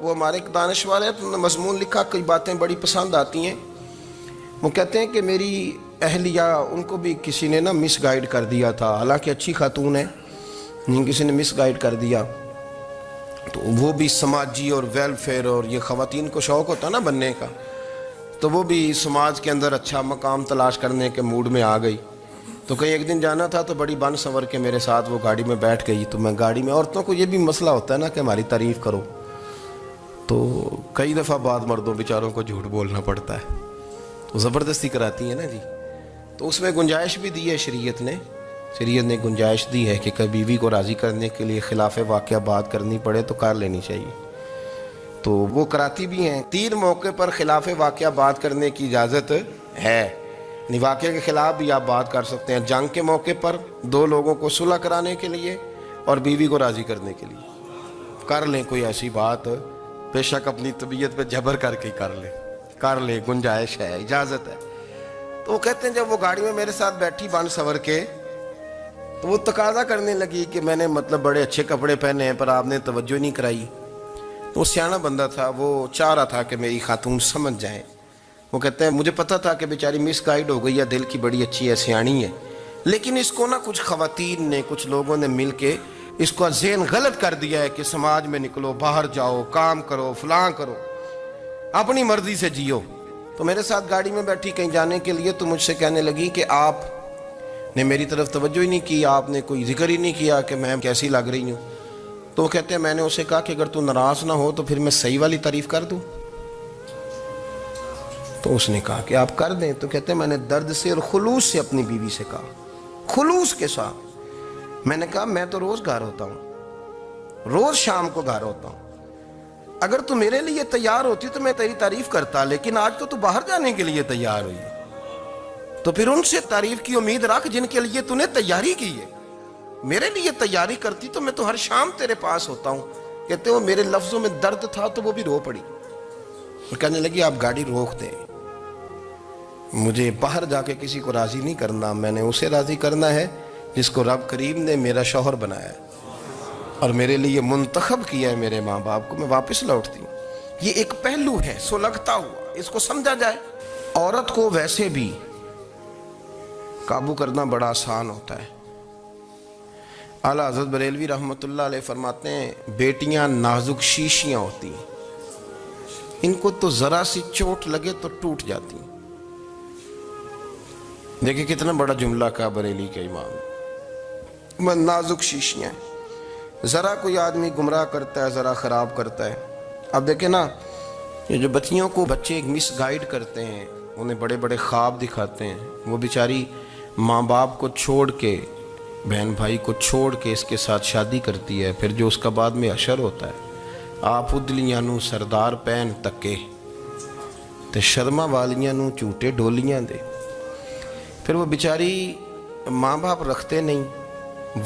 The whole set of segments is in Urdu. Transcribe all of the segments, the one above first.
وہ ہمارے ایک دانش والے ہیں، تو انہوں نے مضمون لکھا، کئی باتیں بڑی پسند آتی ہیں۔ وہ کہتے ہیں کہ میری اہلیہ، ان کو بھی کسی نے نا مس گائیڈ کر دیا تھا، حالانکہ اچھی خاتون ہے، کسی نے مس گائیڈ کر دیا، تو وہ بھی سماجی اور ویلفیئر، اور یہ خواتین کو شوق ہوتا ہے نا بننے کا، تو وہ بھی سماج کے اندر اچھا مقام تلاش کرنے کے موڈ میں آ گئی۔ تو کہیں ایک دن جانا تھا تو بڑی بن سنور کے میرے ساتھ وہ گاڑی میں بیٹھ گئی۔ تو میں گاڑی میں، عورتوں کو یہ بھی مسئلہ ہوتا ہے نا کہ ہماری تعریف کرو، تو کئی دفعہ بعد مردوں بیچاروں کو جھوٹ بولنا پڑتا ہے، تو زبردستی کراتی ہیں نا جی۔ تو اس میں گنجائش بھی دی ہے شریعت نے گنجائش دی ہے کہ کبھی بیوی کو راضی کرنے کے لیے خلاف واقعہ بات کرنی پڑے تو کر لینی چاہیے، تو وہ کراتی بھی ہیں۔ 3 موقع پر خلاف واقعہ بات کرنے کی اجازت ہے، واقعے کے خلاف بھی آپ بات کر سکتے ہیں، جنگ کے موقع پر 2 لوگوں کو صلح کرانے کے لیے اور بیوی کو راضی کرنے کے لیے کر لیں کوئی ایسی بات، بے شک اپنی طبیعت پہ جبر کر کے کر لیں، گنجائش ہے، اجازت ہے۔ تو وہ کہتے ہیں جب وہ گاڑی میں میرے ساتھ بیٹھی بن سنور کے، تو وہ تقاضا کرنے لگی کہ میں نے مطلب بڑے اچھے کپڑے پہنے ہیں پر آپ نے توجہ نہیں کرائی۔ تو وہ سیاںا بندہ تھا، وہ چاہ رہا تھا کہ میری خاتون سمجھ جائیں۔ وہ کہتے ہیں مجھے پتہ تھا کہ بیچاری مس گائیڈ ہو گئی ہے، دل کی بڑی اچھی ہے، سیاਣੀ ہے، لیکن اس کو نا کچھ خواتین نے، کچھ لوگوں نے مل کے اس کو ذہن غلط کر دیا ہے کہ سماج میں نکلو، باہر جاؤ، کام کرو، فلاں کرو، اپنی مرضی سے جیو۔ تو میرے ساتھ گاڑی میں بیٹھی کہیں جانے کے لیے، تو مجھ سے کہنے لگی کہ آپ نے میری طرف توجہ ہی نہیں کی، آپ نے کوئی ذکر ہی نہیں کیا کہ میں کیسی لگ رہی ہوں۔ تو وہ کہتے ہیں میں نے اسے کہا کہ اگر تو ناراض نہ ہو تو پھر میں صحیح والی تعریف کر دوں۔ تو اس نے کہا کہ آپ کر دیں۔ تو کہتے ہیں میں نے درد سے اور خلوص سے اپنی بیوی سے کہا، خلوص کے ساتھ میں نے کہا میں تو روز گھر ہوتا ہوں، روز شام کو گھر ہوتا ہوں، اگر تو میرے لیے تیار ہوتی تو میں تیری تعریف کرتا، لیکن آج تو باہر جانے کے لیے تیار ہوئی، تو پھر ان سے تعریف کی امید رکھ جن کے لیے تو نے تیاری کی ہے۔ میرے لیے تیاری کرتی تو میں تو ہر شام تیرے پاس ہوتا ہوں۔ کہتے ہیں میرے لفظوں میں درد تھا تو وہ بھی رو پڑی، کہنے لگی آپ گاڑی روک دیں، مجھے باہر جا کے کسی کو راضی نہیں کرنا، میں نے اسے راضی کرنا ہے جس کو رب کریم نے میرا شوہر بنایا ہے اور میرے لیے منتخب کیا ہے، میرے ماں باپ کو۔ میں واپس لوٹتی ہوں۔ یہ ایک پہلو ہے سلگتا ہوا، اس کو سمجھا جائے۔ عورت کو ویسے بھی قابو کرنا بڑا آسان ہوتا ہے۔ اعلیٰ حضرت بریلوی رحمۃ اللہ علیہ فرماتے ہیں بیٹیاں نازک شیشیاں ہوتی ہیں، ان کو تو ذرا سی چوٹ لگے تو ٹوٹ جاتی ہیں۔ دیکھیں کتنا بڑا جملہ کہا بریلی کے امام، نازک شیشیاں ہیں، ذرا کوئی آدمی گمراہ کرتا ہے، ذرا خراب کرتا ہے۔ اب دیکھیں نا، یہ جو بچیوں کو بچے ایک مس گائیڈ کرتے ہیں، انہیں بڑے بڑے خواب دکھاتے ہیں، وہ بیچاری ماں باپ کو چھوڑ کے، بہن بھائی کو چھوڑ کے اس کے ساتھ شادی کرتی ہے، پھر جو اس کا بعد میں حشر ہوتا ہے، آپ ادلیاں نو سردار پہن تکے تے شرما والیاں نو جھوٹے ڈولیاں دے۔ پھر وہ بیچاری ماں باپ رکھتے نہیں،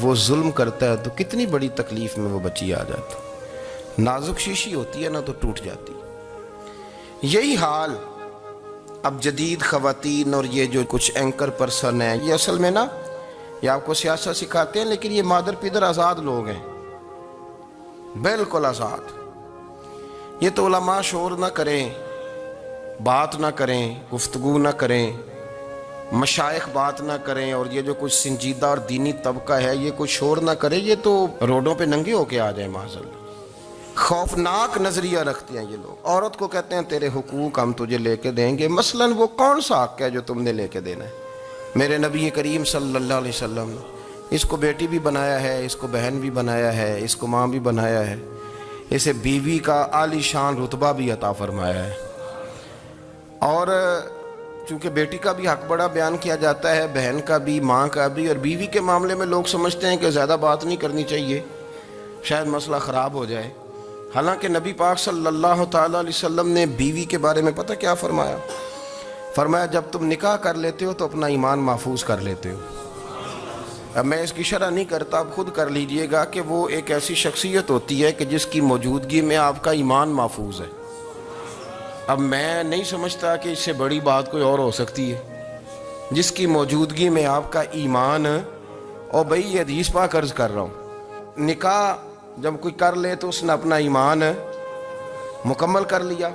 وہ ظلم کرتا ہے، تو کتنی بڑی تکلیف میں وہ بچی آ جاتی، نازک شیشی ہوتی ہے نا تو ٹوٹ جاتی۔ یہی حال اب جدید خواتین اور یہ جو کچھ اینکر پرسن ہیں، یہ اصل میں نا یہ آپ کو سیاست سکھاتے ہیں، لیکن یہ مادر پیدر آزاد لوگ ہیں، بالکل آزاد۔ یہ تو علماء شور نہ کریں، بات نہ کریں، گفتگو نہ کریں، مشائخ بات نہ کریں، اور یہ جو کچھ سنجیدہ اور دینی طبقہ ہے یہ کچھ شور نہ کرے، یہ تو روڈوں پہ ننگے ہو کے آ جائیں معاذ اللہ۔ خوفناک نظریہ رکھتے ہیں یہ لوگ۔ عورت کو کہتے ہیں تیرے حقوق ہم تجھے لے کے دیں گے، مثلاً وہ کون سا حق ہے جو تم نے لے کے دینا ہے؟ میرے نبی کریم صلی اللہ علیہ وسلم نے اس کو بیٹی بھی بنایا ہے، اس کو بہن بھی بنایا ہے، اس کو ماں بھی بنایا ہے، اسے بیوی کا عالی شان رتبہ بھی عطا فرمایا ہے۔ اور چونکہ بیٹی کا بھی حق بڑا بیان کیا جاتا ہے، بہن کا بھی، ماں کا بھی، اور بیوی کے معاملے میں لوگ سمجھتے ہیں کہ زیادہ بات نہیں کرنی چاہیے، شاید مسئلہ خراب ہو جائے۔ حالانکہ نبی پاک صلی اللہ تعالیٰ علیہ وسلم نے بیوی کے بارے میں پتہ کیا فرمایا؟ فرمایا جب تم نکاح کر لیتے ہو تو اپنا ایمان محفوظ کر لیتے ہو۔ اب میں اس کی شرح نہیں کرتا، آپ خود کر لیجئے گا کہ وہ ایک ایسی شخصیت ہوتی ہے کہ جس کی موجودگی میں آپ کا ایمان محفوظ ہے۔ اب میں نہیں سمجھتا کہ اس سے بڑی بات کوئی اور ہو سکتی ہے، جس کی موجودگی میں آپ کا ایمان، اور بھئی یہ حدیث پاک عرض کر رہا ہوں، نکاح جب کوئی کر لے تو اس نے اپنا ایمان مکمل کر لیا.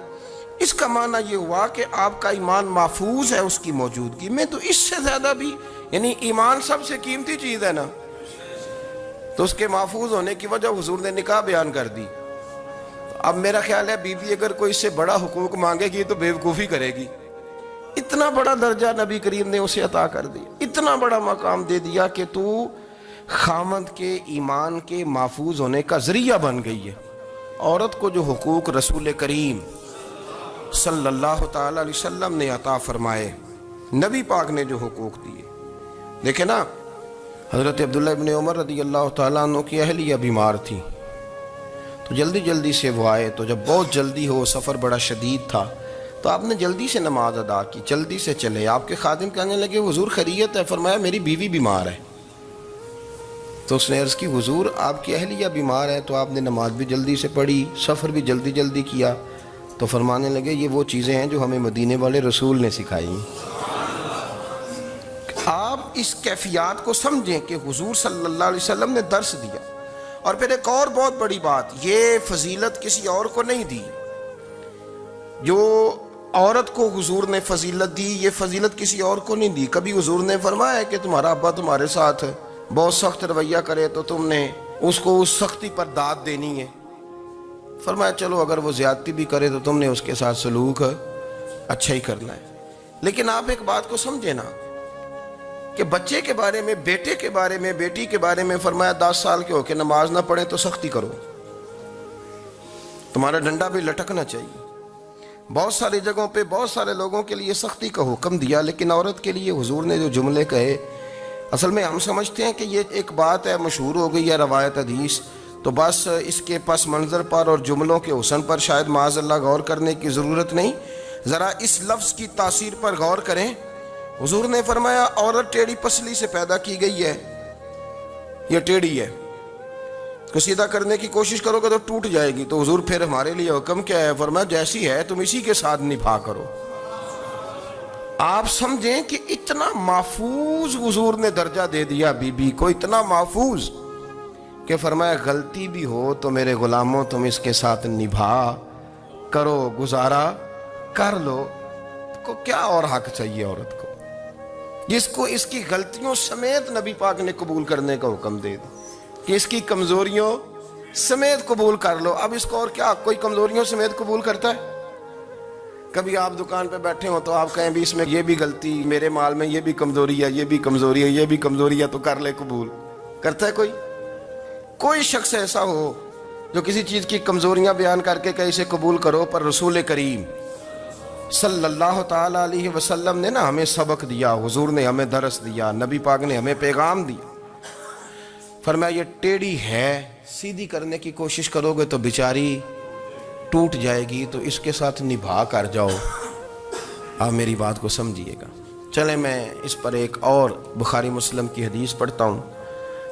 اس کا معنی یہ ہوا کہ آپ کا ایمان محفوظ ہے اس کی موجودگی میں. تو اس سے زیادہ بھی یعنی ایمان سب سے قیمتی چیز ہے نا, تو اس کے محفوظ ہونے کی وجہ حضور نے نکاح بیان کر دی. اب میرا خیال ہے بی بی اگر کوئی اس سے بڑا حقوق مانگے گی تو بے وقوفی کرے گی. اتنا بڑا درجہ نبی کریم نے اسے عطا کر دیا, اتنا بڑا مقام دے دیا کہ تو خامند کے ایمان کے محفوظ ہونے کا ذریعہ بن گئی ہے. عورت کو جو حقوق رسول کریم صلی اللہ تعالی علیہ وسلم نے عطا فرمائے, نبی پاک نے جو حقوق دیے. دیکھیں نا, حضرت عبداللہ ابن عمر رضی اللہ تعالیٰ عنہ کی اہلیہ بیمار تھی, تو جلدی جلدی سے وہ آئے. تو جب بہت جلدی ہو, سفر بڑا شدید تھا, تو آپ نے جلدی سے نماز ادا کی, جلدی سے چلے. آپ کے خادم کہنے لگے حضور خیریت ہے؟ فرمایا میری بیوی بیمار ہے. تو اس نے عرض کی حضور آپ کی اہلیہ بیمار ہے, تو آپ نے نماز بھی جلدی سے پڑھی, سفر بھی جلدی جلدی کیا. تو فرمانے لگے یہ وہ چیزیں ہیں جو ہمیں مدینے والے رسول نے سکھائی. آپ اس کیفیات کو سمجھیں کہ حضور صلی اللہ علیہ وسلم نے درس دیا. اور پھر ایک اور بہت بڑی بات, یہ فضیلت کسی اور کو نہیں دی. جو عورت کو حضور نے فضیلت دی, یہ فضیلت کسی اور کو نہیں دی. کبھی حضور نے فرمایا کہ تمہارا ابا تمہارے ساتھ بہت سخت رویہ کرے تو تم نے اس کو اس سختی پر داد دینی ہے. فرمایا چلو اگر وہ زیادتی بھی کرے تو تم نے اس کے ساتھ سلوک اچھا ہی کرنا ہے. لیکن آپ ایک بات کو سمجھے نا کہ بچے کے بارے میں, بیٹے کے بارے میں, بیٹی کے بارے میں فرمایا 10 سال کے ہو کے نماز نہ پڑھے تو سختی کرو, تمہارا ڈنڈا بھی لٹکنا چاہیے. بہت ساری جگہوں پہ بہت سارے لوگوں کے لیے سختی کا حکم دیا, لیکن عورت کے لیے حضور نے جو جملے کہے, اصل میں ہم سمجھتے ہیں کہ یہ ایک بات ہے, مشہور ہو گئی ہے روایت حدیث, تو بس اس کے پس منظر پر اور جملوں کے حسن پر شاید معاذ اللہ غور کرنے کی ضرورت نہیں. ذرا اس لفظ کی تاثیر پر غور کریں. حضور نے فرمایا عورت ٹیڑھی پسلی سے پیدا کی گئی ہے, یہ ٹیڑھی ہے, کو سیدھا کرنے کی کوشش کرو گے تو ٹوٹ جائے گی. تو حضور پھر ہمارے لیے حکم کیا ہے؟ فرمایا جیسی ہے تم اسی کے ساتھ نبھا کرو. آپ سمجھیں کہ اتنا محفوظ حضور نے درجہ دے دیا بی بی کو, اتنا محفوظ کہ فرمایا غلطی بھی ہو تو میرے غلاموں تم اس کے ساتھ نبھا کرو, گزارا کر لو. کو کیا اور حق چاہیے عورت کو, جس کو اس کی غلطیوں سمیت نبی پاک نے قبول کرنے کا حکم دے دیا کہ اس کی کمزوریوں سمیت قبول کر لو. اب اس کو اور کیا, کوئی کمزوریوں سمیت قبول کرتا ہے؟ کبھی آپ دکان پہ بیٹھے ہو تو آپ کہیں بھی اس میں یہ بھی غلطی, میرے مال میں یہ بھی کمزوری ہے, یہ بھی کمزوری ہے, یہ بھی کمزوری ہے, تو کر لے قبول. کرتا ہے کوئی؟ کوئی شخص ایسا ہو جو کسی چیز کی کمزوریاں بیان کر کے کہ اسے قبول کرو؟ پر رسول کریم صلی اللہ تعالی علیہ وسلم نے نا ہمیں سبق دیا, حضور نے ہمیں درس دیا, نبی پاک نے ہمیں پیغام دیا. فرمایا یہ ٹیڑھی ہے, سیدھی کرنے کی کوشش کرو گے تو بیچاری ٹوٹ جائے گی, تو اس کے ساتھ نبھا کر جاؤ. آپ میری بات کو سمجھیے گا. چلیں میں اس پر ایک اور بخاری مسلم کی حدیث پڑھتا ہوں.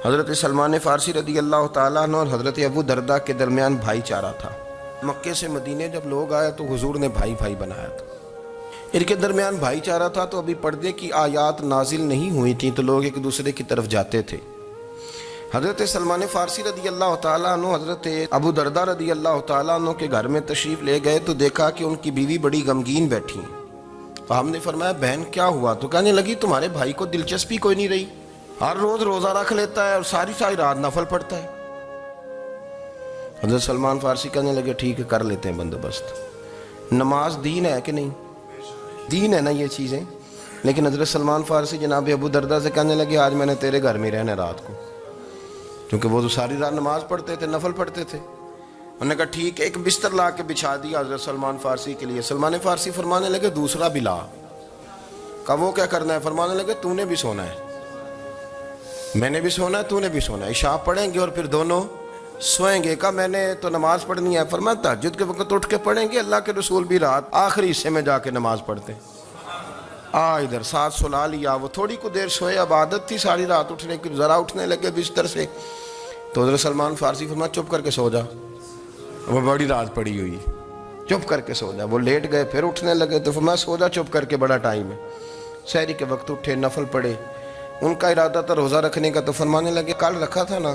حضرت سلمان فارسی رضی اللہ تعالیٰ عنہ اور حضرت ابو دردہ کے درمیان بھائی چارہ تھا. مکے سے مدینے جب لوگ آئے تو حضور نے بھائی بھائی بنایا تھا. ان کے درمیان بھائی چارہ تھا, تو ابھی پردے کی آیات نازل نہیں ہوئی تھیں, تو لوگ ایک دوسرے کی طرف جاتے تھے. حضرت سلمان فارسی رضی اللہ تعالیٰ عنہ حضرت ابو دردہ رضی اللہ تعالیٰ عنہ کے گھر میں تشریف لے گئے, تو دیکھا کہ ان کی بیوی بڑی غمگین بیٹھی. تو ہم نے فرمایا بہن کیا ہوا؟ تو کہنے لگی تمہارے بھائی کو دلچسپی کوئی نہیں رہی, ہر روز روزہ رکھ لیتا ہے اور ساری ساری رات نفل پڑھتا ہے. حضرت سلمان فارسی کہنے لگے ٹھیک ہے کر لیتے ہیں بندوبست. نماز دین ہے کہ نہیں؟ دین ہے نا یہ چیزیں. لیکن حضرت سلمان فارسی جناب ابو دردہ سے کہنے لگے آج میں نے تیرے گھر میں رہنا رات کو, کیونکہ وہ تو ساری رات نماز پڑھتے تھے, نفل پڑھتے تھے. انہوں نے کہا ٹھیک ہے, ایک بستر لا کے بچھا دیا حضرت سلمان فارسی کے لیے. سلمان فارسی فرمانے لگے دوسرا بھی لا. کہا وہ کیا کرنا ہے؟ فرمانے لگے تو نے بھی سونا ہے, میں نے بھی سونا ہے, تو نے بھی سونا ہے. عشاء پڑھیں گے اور پھر دونوں سوئیں گے. کہا میں نے تو نماز پڑھنی ہے. فرمایا تہجد کے وقت اٹھ کے پڑھیں گے, اللہ کے رسول بھی رات آخری حصے میں جا کے نماز پڑھتے. ادھر ساتھ سلا لیا. وہ تھوڑی کو دیر سوئے, اب عادت تھی ساری رات اٹھنے کی, ذرا اٹھنے لگے بستر سے. تو حضرت سلمان فارسی فرمایا چپ کر کے سو جا, وہ بڑی رات پڑی ہوئی, چپ کر کے سو جا. وہ لیٹ گئے, پھر اٹھنے لگے. تو فرمایا سو جا چپ کر کے, بڑا ٹائم ہے. سحری کے وقت اٹھے, نفل پڑھے. ان کا ارادہ تھا روزہ رکھنے کا, تو فرمانے لگے کل رکھا تھا نا,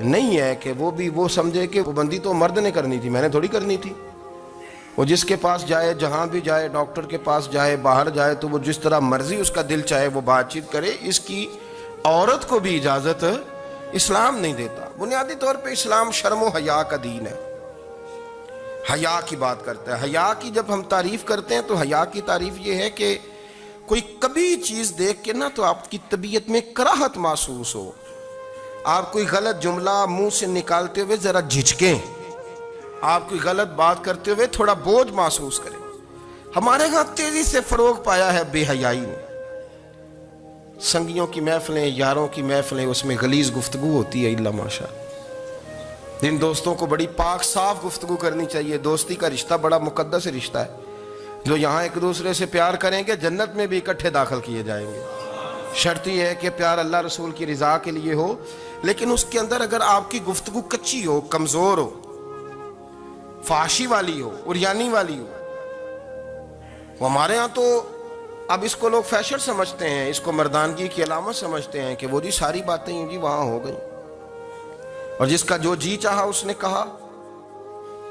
نہیں ہے کہ وہ سمجھے کہ وہ بندی تو مرد نے کرنی تھی، میں نے تھوڑی کرنی تھی۔ وہ جس کے پاس جائے، جہاں بھی جائے، ڈاکٹر کے پاس جائے، باہر جائے، تو وہ جس طرح مرضی اس کا دل چاہے وہ بات چیت کرے، اس کی عورت کو بھی اجازت اسلام نہیں دیتا۔ بنیادی طور پہ اسلام شرم و حیا کا دین ہے، حیا کی بات کرتا ہے۔ حیا کی جب ہم تعریف کرتے ہیں تو حیا کی تعریف یہ ہے کہ کوئی کبھی چیز دیکھ کے نا تو آپ کی طبیعت میں کراہت محسوس ہو، آپ کوئی غلط جملہ منہ سے نکالتے ہوئے ذرا جھجکیں، آپ کوئی غلط بات کرتے ہوئے تھوڑا بوجھ محسوس کریں۔ ہمارے ہاں تیزی سے فروغ پایا ہے بے حیائی میں۔ سنگیوں کی محفلیں، یاروں کی محفلیں، اس میں غلیظ گفتگو ہوتی ہے الا ماشاء اللہ۔ جن دوستوں کو بڑی پاک صاف گفتگو کرنی چاہیے، دوستی کا رشتہ بڑا مقدس رشتہ ہے، جو یہاں ایک دوسرے سے پیار کریں گے جنت میں بھی اکٹھے داخل کیے جائیں گے۔ شرط یہ ہے کہ پیار اللہ رسول کی رضا کے لیے ہو، لیکن اس کے اندر اگر آپ کی گفتگو کچی ہو، کمزور ہو، فحاشی والی ہو، عریانی والی ہو، وہ ہمارے ہاں تو اب اس کو لوگ فیشن سمجھتے ہیں، اس کو مردانگی کی علامت سمجھتے ہیں کہ وہ جی ساری باتیں جی وہاں ہو گئیں، اور جس کا جو جی چاہا اس نے کہا۔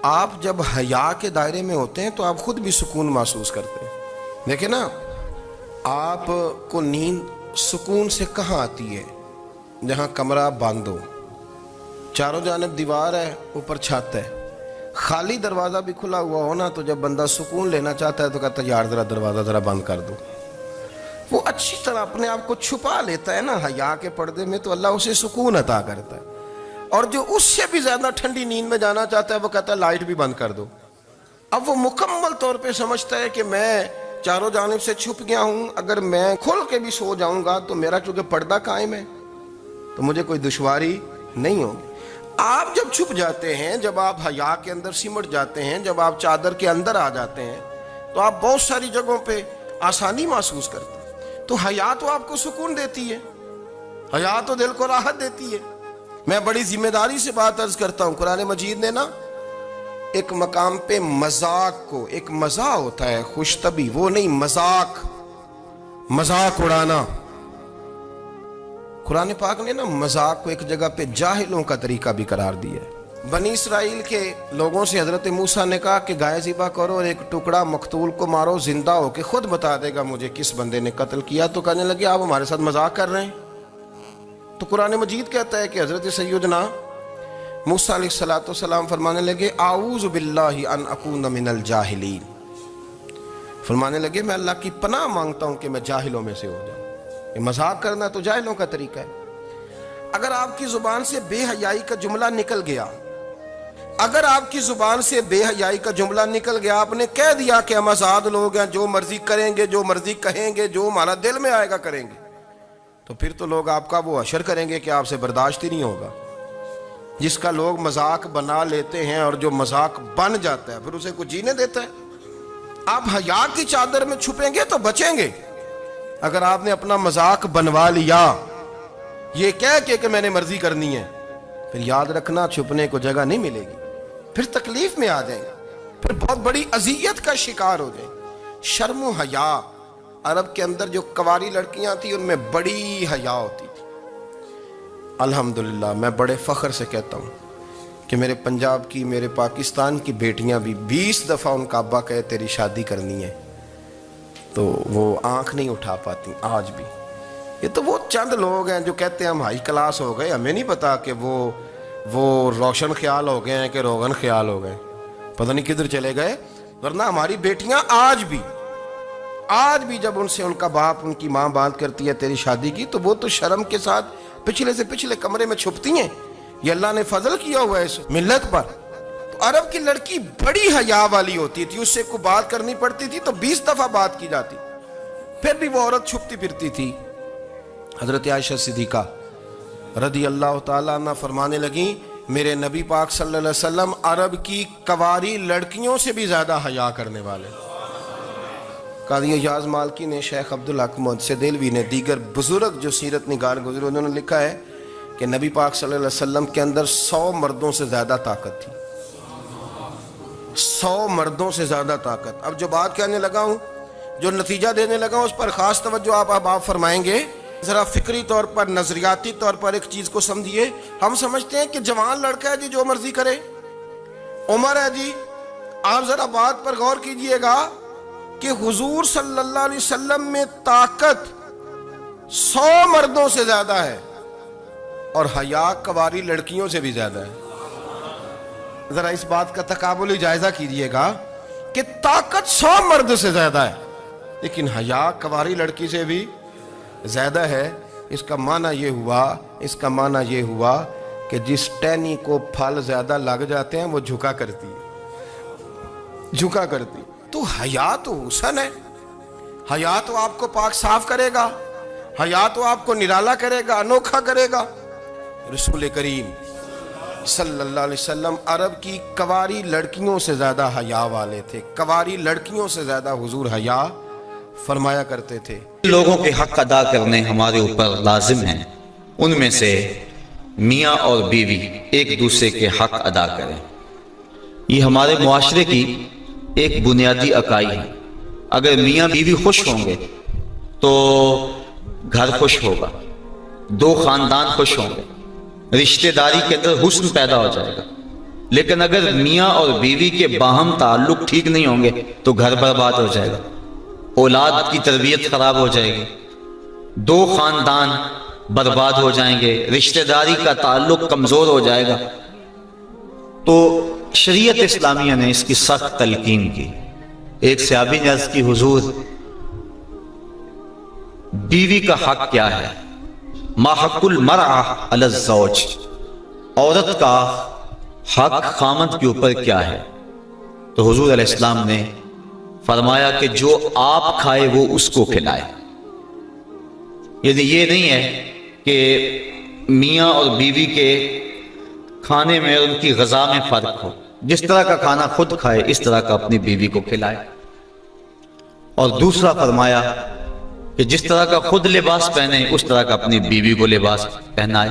آپ جب حیا کے دائرے میں ہوتے ہیں تو آپ خود بھی سکون محسوس کرتے ہیں۔ دیکھیں نا، آپ کو نیند سکون سے کہاں آتی ہے؟ جہاں کمرہ بند ہو، چاروں جانب دیوار ہے، اوپر چھت ہے، خالی دروازہ بھی کھلا ہوا ہو نا، تو جب بندہ سکون لینا چاہتا ہے تو کہتا ہے یار ذرا دروازہ ذرا بند کر دو۔ وہ اچھی طرح اپنے آپ کو چھپا لیتا ہے نا حیا کے پردے میں، تو اللہ اسے سکون عطا کرتا ہے۔ اور جو اس سے بھی زیادہ ٹھنڈی نیند میں جانا چاہتا ہے وہ کہتا ہے لائٹ بھی بند کر دو۔ اب وہ مکمل طور پہ سمجھتا ہے کہ میں چاروں جانب سے چھپ گیا ہوں، اگر میں کھل کے بھی سو جاؤں گا تو میرا چونکہ پردہ قائم ہے تو مجھے کوئی دشواری نہیں ہوگی۔ آپ جب چھپ جاتے ہیں، جب آپ حیا کے اندر سمٹ جاتے ہیں، جب آپ چادر کے اندر آ جاتے ہیں تو آپ بہت ساری جگہوں پہ آسانی محسوس کرتے ہیں۔ تو حیا تو آپ کو سکون دیتی ہے، حیا تو دل کو راحت دیتی ہے۔ میں بڑی ذمہ داری سے بات عرض کرتا ہوں، قرآن مجید نے نا ایک مقام پہ مذاق کو، ایک مزاح ہوتا ہے خوش طبی، وہ نہیں، مذاق اڑانا، قرآن پاک نے نا مذاق کو ایک جگہ پہ جاہلوں کا طریقہ بھی قرار دیا ہے۔ بنی اسرائیل کے لوگوں سے حضرت موسیٰ نے کہا کہ گائے ذبح کرو اور ایک ٹکڑا مقتول کو مارو، زندہ ہو کے خود بتا دے گا مجھے کس بندے نے قتل کیا۔ تو کہنے لگے آپ ہمارے ساتھ مذاق کر رہے ہیں۔ تو قرآن مجید کہتا ہے کہ حضرت سیدنا موسیٰ علیہ السلام فرمانے لگے اعوذ باللہ ان اکون من الجاہلین، فرمانے لگے میں اللہ کی پناہ مانگتا ہوں کہ میں جاہلوں میں سے ہو جاؤں۔ یہ مذاق کرنا تو جاہلوں کا طریقہ ہے۔ اگر آپ کی زبان سے بے حیائی کا جملہ نکل گیا، اگر آپ کی زبان سے بے حیائی کا جملہ نکل گیا، آپ نے کہہ دیا کہ ہم آزاد لوگ ہیں، جو مرضی کریں گے، جو مرضی کہیں گے، جو ہمارا دل میں آئے گا کریں گے، تو پھر تو لوگ آپ کا وہ حشر کریں گے کہ آپ سے برداشت ہی نہیں ہوگا۔ جس کا لوگ مذاق بنا لیتے ہیں اور جو مذاق بن جاتا ہے پھر اسے کچھ جینے دیتا ہے۔ آپ حیا کی چادر میں چھپیں گے تو بچیں گے۔ اگر آپ نے اپنا مذاق بنوا لیا یہ کہہ کے کہ میں نے مرضی کرنی ہے، پھر یاد رکھنا چھپنے کو جگہ نہیں ملے گی، پھر تکلیف میں آ جائیں گے، پھر بہت بڑی اذیت کا شکار ہو جائیں گے۔ شرم و حیا، عرب کے اندر جو کنواری لڑکیاں تھیں ان میں بڑی حیا ہوتی تھی۔ الحمدللہ میں بڑے فخر سے کہتا ہوں کہ میرے پنجاب کی، میرے پاکستان کی بیٹیاں بھی 20 دفعہ ان کا ابا کہے تیری شادی کرنی ہے تو وہ آنکھ نہیں اٹھا پاتی آج بھی۔ یہ تو وہ چند لوگ ہیں جو کہتے ہیں ہم ہائی کلاس ہو گئے، ہمیں نہیں پتا کہ وہ روشن خیال ہو گئے ہیں کہ روغن خیال ہو گئے، پتہ نہیں کدھر چلے گئے۔ ورنہ ہماری بیٹیاں آج بھی جب ان سے ان کا باپ، ان کی ماں بات کرتی ہے تیری شادی کی، تو وہ تو شرم کے ساتھ پچھلے سے پچھلے کمرے میں چھپتی ہیں۔ یہ اللہ نے فضل کیا ہوا ہے اس ملت پر۔ تو عرب کی لڑکی بڑی حیا والی ہوتی تھی، اس سے کوئی بات کرنی پڑتی تھی تو 20 دفعہ بات کی جاتی، پھر بھی وہ عورت چھپتی پھرتی تھی۔ حضرت عائشہ صدیقہ رضی اللہ تعالیٰ عنہ فرمانے لگیں میرے نبی پاک صلی اللہ علیہ وسلم عرب کی کواری لڑکیوں سے بھی زیادہ حیا کرنے والے۔ قاضی اعجاز مالکی نے، شیخ عبدالحق محدث دہلوی نے، دیگر بزرگ جو سیرت نگار گزرے انہوں نے لکھا ہے کہ نبی پاک صلی اللہ علیہ وسلم کے اندر 100 مردوں سے زیادہ طاقت تھی، 100 مردوں سے زیادہ طاقت۔ اب جو بات کہنے لگا ہوں، جو نتیجہ دینے لگا ہوں، اس پر خاص توجہ آپ فرمائیں گے ذرا فکری طور پر، نظریاتی طور پر ایک چیز کو سمجھیے. ہم سمجھتے ہیں کہ جوان لڑکا ہے جی جو مرضی کرے، عمر ہے جی. آپ ذرا بات پر غور کیجئے گا کہ حضور صلی اللہ علیہ وسلم میں طاقت 100 مردوں سے زیادہ ہے اور حیا کواری لڑکیوں سے بھی زیادہ ہے. ذرا اس بات کا تقابلی جائزہ کیجئے گا کہ طاقت 100 مرد سے زیادہ ہے لیکن حیا کواری لڑکی سے بھی زیادہ ہے. اس کا معنی یہ ہوا کہ جس ٹہنی کو پھل زیادہ لگ جاتے ہیں وہ جھکا کرتی. تو حیا تو حسن ہے، حیا تو آپ کو پاک صاف کرے گا، حیا تو آپ کو نرالا کرے گا، انوکھا کرے گا. رسول کریم صلی اللہ علیہ وسلم عرب کی کواری لڑکیوں سے زیادہ حیا والے تھے. کواری لڑکیوں سے زیادہ حضور حیا فرمایا کرتے تھے. لوگوں کے حق ادا کرنے ہمارے اوپر لازم ہیں، ان میں سے میاں اور بیوی ایک دوسرے کے حق ادا کریں. یہ ہمارے معاشرے کی ایک بنیادی اکائی ہے. اگر میاں بیوی خوش ہوں گے تو گھر خوش ہوگا، دو خاندان خوش ہوں گے، رشتہ داری کے اندر حسن پیدا ہو جائے گا. لیکن اگر میاں اور بیوی کے باہم تعلق ٹھیک نہیں ہوں گے تو گھر برباد ہو جائے گا، اولاد کی تربیت خراب ہو جائے گی، دو خاندان برباد ہو جائیں گے، رشتہ داری کا تعلق کمزور ہو جائے گا. تو شریعت اسلامیہ نے اس کی سخت تلقین کی. ایک صحابی نے عرض کی، حضور بیوی کا حق کیا ہے؟ ما حق المرأة علی الزوج، عورت کا حق خامند کے اوپر کیا ہے؟ تو حضور علیہ السلام نے فرمایا کہ جو آپ کھائے وہ اس کو کھلائے. یعنی یہ نہیں ہے کہ میاں اور بیوی کے کھانے میں اور ان کی غذا میں فرق ہو، جس طرح کا کھانا خود کھائے اس طرح کا اپنی بیوی کو کھلائے. اور دوسرا فرمایا کہ جس طرح کا خود لباس پہنے اس طرح کا اپنی بیوی کو لباس پہنائے.